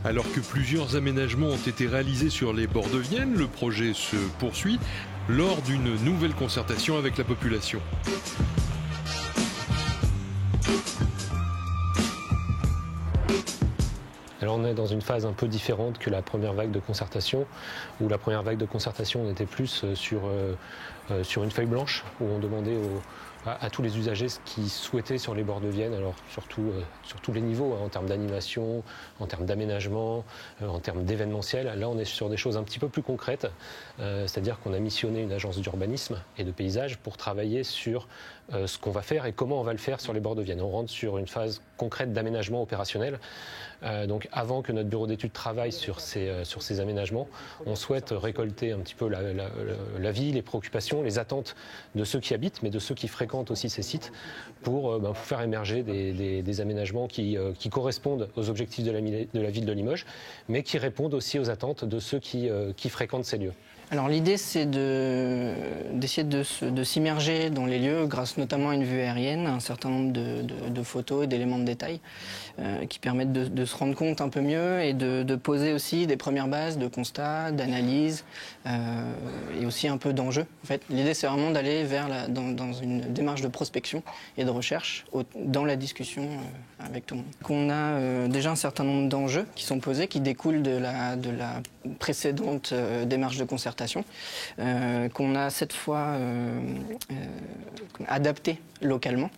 Alors que plusieurs aménagements ont été réalisés sur les bords de Vienne, le projet se poursuit lors d'une nouvelle concertation avec la population. Alors on est dans une phase un peu différente que la première vague de concertation, où la première vague de concertation on était plus sur une feuille blanche, où on demandait à tous les usagers ce qu'ils souhaitaient sur les bords de Vienne, alors surtout sur tous les niveaux, en termes d'animation, en termes d'aménagement, en termes d'événementiel. Là on est sur des choses un petit peu plus concrètes, c'est-à-dire qu'on a missionné une agence d'urbanisme et de paysage pour travailler sur ce qu'on va faire et comment on va le faire sur les bords de Vienne. On rentre sur une phase concrète d'aménagement opérationnel. Donc avant que notre bureau d'études travaille sur ces aménagements, on souhaite récolter un petit peu l'avis, les préoccupations, les attentes de ceux qui habitent, mais de ceux qui fréquentent aussi ces sites, pour faire émerger des aménagements qui correspondent aux objectifs de la ville de Limoges, mais qui répondent aussi aux attentes de ceux qui fréquentent ces lieux. Alors l'idée c'est d'essayer de s'immerger dans les lieux grâce notamment à une vue aérienne, un certain nombre de photos et d'éléments de détail qui permettent de se rendre compte un peu mieux et de poser aussi des premières bases de constats, d'analyse et aussi un peu d'enjeux. En fait, l'idée c'est vraiment d'aller dans une démarche de prospection et de recherche dans la discussion avec tout le monde. On a déjà un certain nombre d'enjeux qui sont posés, qui découlent de la précédente démarche de concertation. Qu'on a cette fois adapté localement,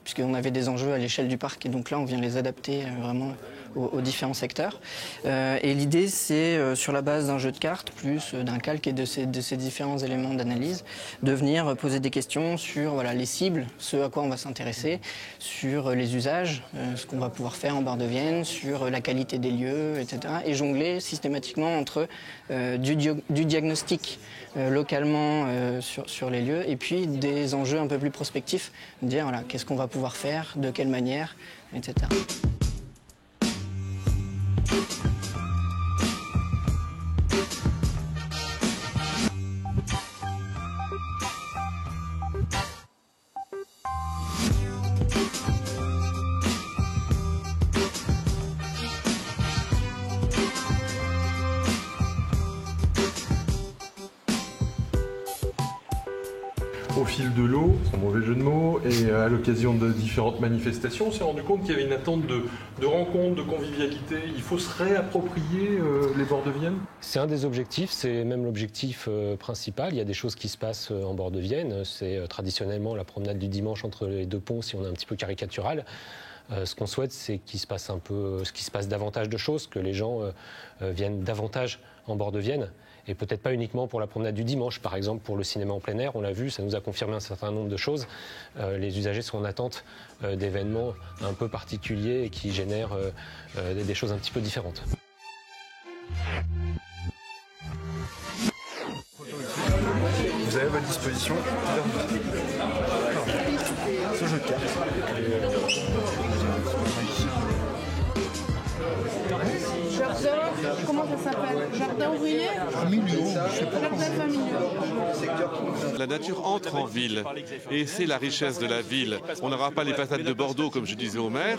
puisqu'on avait des enjeux à l'échelle du parc, et donc là on vient les adapter vraiment aux différents secteurs. Et l'idée c'est, sur la base d'un jeu de cartes, plus d'un calque et de ces différents éléments d'analyse, de venir poser des questions sur les cibles, ce à quoi on va s'intéresser, sur les usages, ce qu'on va pouvoir faire en bord de Vienne, sur la qualité des lieux, etc. Et jongler systématiquement entre du diagnostic localement sur les lieux et puis des enjeux un peu plus prospectifs, dire qu'est-ce qu'on va pouvoir faire, de quelle manière, etc. Au fil de l'eau, sans mauvais jeu de mots, et à l'occasion de différentes manifestations, on s'est rendu compte qu'il y avait une attente de rencontre, de convivialité. Il faut se réapproprier les bords de Vienne. C'est un des objectifs, c'est même l'objectif principal. Il y a des choses qui se passent en bord de Vienne. C'est traditionnellement la promenade du dimanche entre les deux ponts, si on est un petit peu caricatural. Ce qu'on souhaite, c'est qu'il se passe davantage de choses, que les gens viennent davantage en bord de Vienne. Et peut-être pas uniquement pour la promenade du dimanche, par exemple pour le cinéma en plein air, on l'a vu, ça nous a confirmé un certain nombre de choses. Les usagers sont en attente d'événements un peu particuliers et qui génèrent des choses un petit peu différentes. Vous avez à votre disposition ce jeu de cartes. Jardin, comment ça s'appelle? Jardin ouvrier? Jardin familial. La nature entre en ville et c'est la richesse de la ville. On n'aura pas les patates de Bordeaux comme je disais au maire,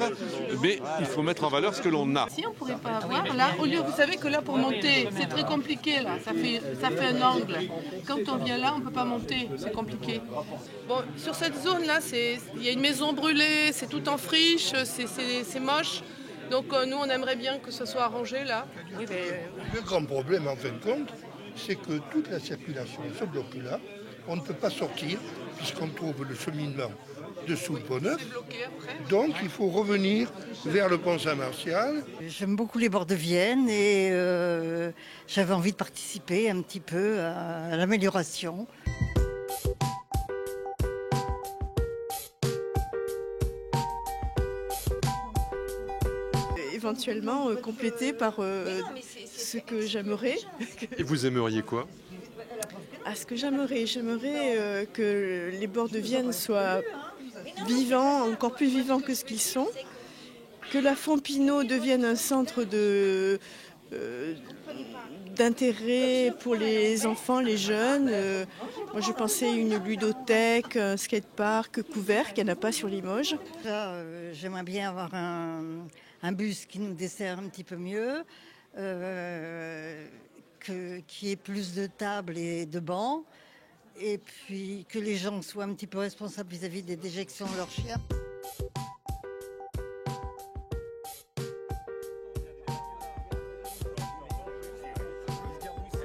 mais il faut mettre en valeur ce que l'on a. Si on ne pourrait pas avoir là, au lieu, vous savez que là pour monter, c'est très compliqué là, ça fait un angle. Quand on vient là, on ne peut pas monter, c'est compliqué. Bon, sur cette zone là, il y a une maison brûlée, c'est tout en friche, c'est moche. Donc nous on aimerait bien que ce soit arrangé là. Le grand problème en fin de compte, c'est que toute la circulation se bloque là. On ne peut pas sortir puisqu'on trouve le cheminement dessous le pont neuf. Donc il faut revenir vers le pont Saint-Martial. J'aime beaucoup les bords de Vienne et j'avais envie de participer un petit peu à l'amélioration. Éventuellement complété par ce que j'aimerais. Et vous aimeriez quoi? Ce que j'aimerais que les bords de Vienne soient vivants, encore plus vivants que ce qu'ils sont, que la Fontpinaud devienne un centre d'intérêt pour les enfants, les jeunes, Moi, je pensais une ludothèque, un skatepark couvert qu'il n'y en a pas sur Limoges. J'aimerais bien avoir un bus qui nous dessert un petit peu mieux, qui ait plus de tables et de bancs, et puis que les gens soient un petit peu responsables vis-à-vis des déjections de leurs chiens.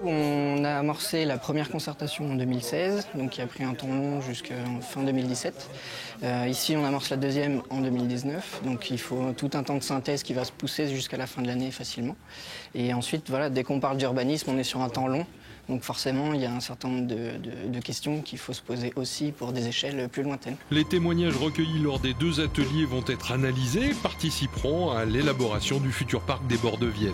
On a amorcé la première concertation en 2016, donc qui a pris un temps long jusqu'à fin 2017. Ici, on amorce la deuxième en 2019, donc il faut tout un temps de synthèse qui va se pousser jusqu'à la fin de l'année facilement. Et ensuite, voilà, dès qu'on parle d'urbanisme, on est sur un temps long. Donc forcément, il y a un certain nombre de questions qu'il faut se poser aussi pour des échelles plus lointaines. Les témoignages recueillis lors des 2 ateliers vont être analysés et participeront à l'élaboration du futur parc des bords de Vienne.